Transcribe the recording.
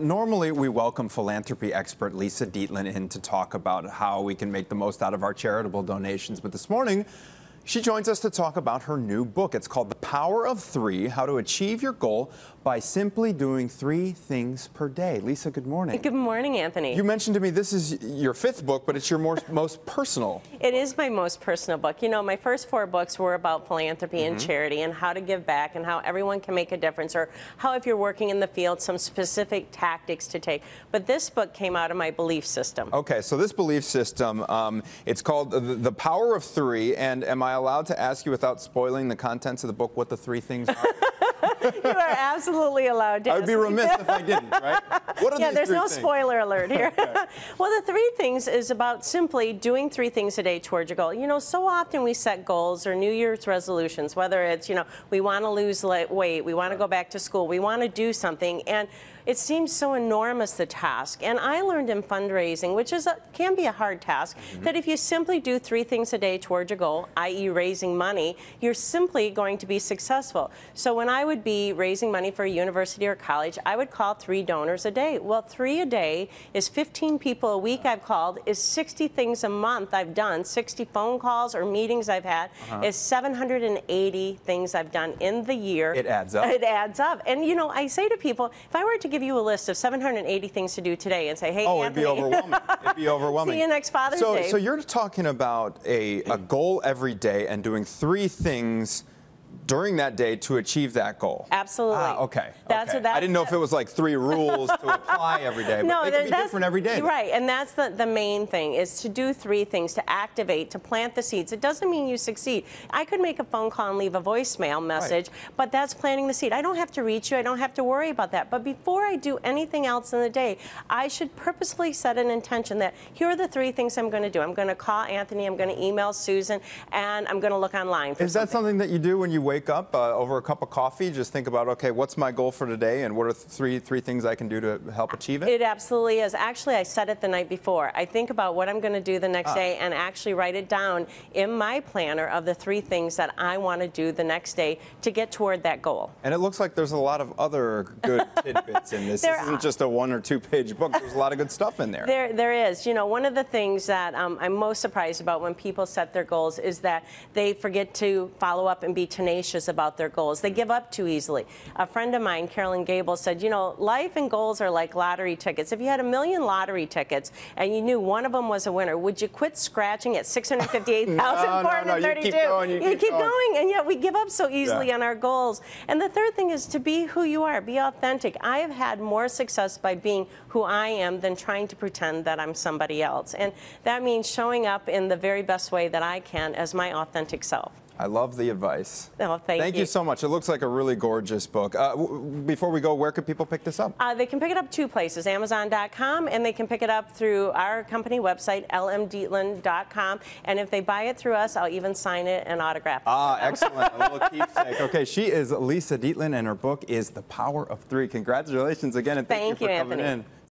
Normally, we welcome philanthropy expert Lisa Dietlin in to talk about how we can make the most out of our charitable donations. But this morning, she joins us to talk about her new book. It's called The Power of Three: How to Achieve Your Goal by Simply Doing 3 Things Per Day. Lisa, good morning. Good morning, Anthony. You mentioned to me this is your 5th book, but it's your most personal. It is my most personal book. You know, my first 4 books were about philanthropy and charity and how to give back and how everyone can make a difference, or how, if you're working in the field, some specific tactics to take. But this book came out of my belief system. Okay, so this belief system, it's called The Power of Three, and am I allowed to ask you, without spoiling the contents of the book, what the 3 things are? You are absolutely allowed to. I would be remiss if I didn't, right? What are yeah, these there's 3 no things? spoiler alert here. Okay. Well, the 3 things is about simply doing 3 things a day towards your goal. You know, so often we set goals or New Year's resolutions, whether it's, you know, we want to lose weight, we want to go back to school, we want to do something, and it seems so enormous, the task. And I learned in fundraising, which can be a hard task, that if you simply do 3 things a day towards your goal, i.e. raising money, you're simply going to be successful. So when I would be raising money for a university or college, I would call 3 donors a day. Well, 3 a day is 15 people a week I've called, is 60 things a month I've done, 60 phone calls or meetings I've had, is 780 things I've done in the year. It adds up. It adds up. And, you know, I say to people, if I were to give you a list of 780 things to do today and say, hey, Anthony. It'd be overwhelming. It'd be overwhelming. See you next Father's Day. So you're talking about a goal every day and doing 3 things during that day to achieve that goal. Absolutely. Okay. That's I didn't know if it was like 3 rules to apply every day, but no, they can be different every day. Right, and that's the main thing, is to do 3 things, to activate, to plant the seeds. It doesn't mean you succeed. I could make a phone call and leave a voicemail message, but that's planting the seed. I don't have to reach you. I don't have to worry about that. But before I do anything else in the day, I should purposefully set an intention that here are the 3 things I'm going to do. I'm going to call Anthony, I'm going to email Susan, and I'm going to look online for Is that something that you do when you wake up over a cup of coffee? Just think about, okay, what's my goal for today, and what are three things I can do to help achieve it? It absolutely is. Actually, I set it the night before. I think about what I'm going to do the next day and actually write it down in my planner of the 3 things that I want to do the next day to get toward that goal. And it looks like there's a lot of other good tidbits in this. This isn't just a 1 or 2 page book. There's a lot of good stuff in there. There is. You know, one of the things that I'm most surprised about when people set their goals is that they forget to follow up and be tenacious about their goals. They give up too easily. A friend of mine, Carolyn Gable, said, you know, life and goals are like lottery tickets. If you had 1 million lottery tickets and you knew one of them was a winner, would you quit scratching at 658,432? No, you keep going. And yet we give up so easily on our goals. And the 3rd thing is to be who you are, be authentic. I have had more success by being who I am than trying to pretend that I'm somebody else. And that means showing up in the very best way that I can as my authentic self. I love the advice. Oh, thank you. You so much. It looks like a really gorgeous book. Before we go, where could people pick this up? They can pick it up 2 places, Amazon.com, and they can pick it up through our company website, lmdietlin.com. And if they buy it through us, I'll even sign it and autograph it. Excellent. A little keepsake. Okay, she is Lisa Dietlin, and her book is The Power of Three. Congratulations again, and thank you for coming in.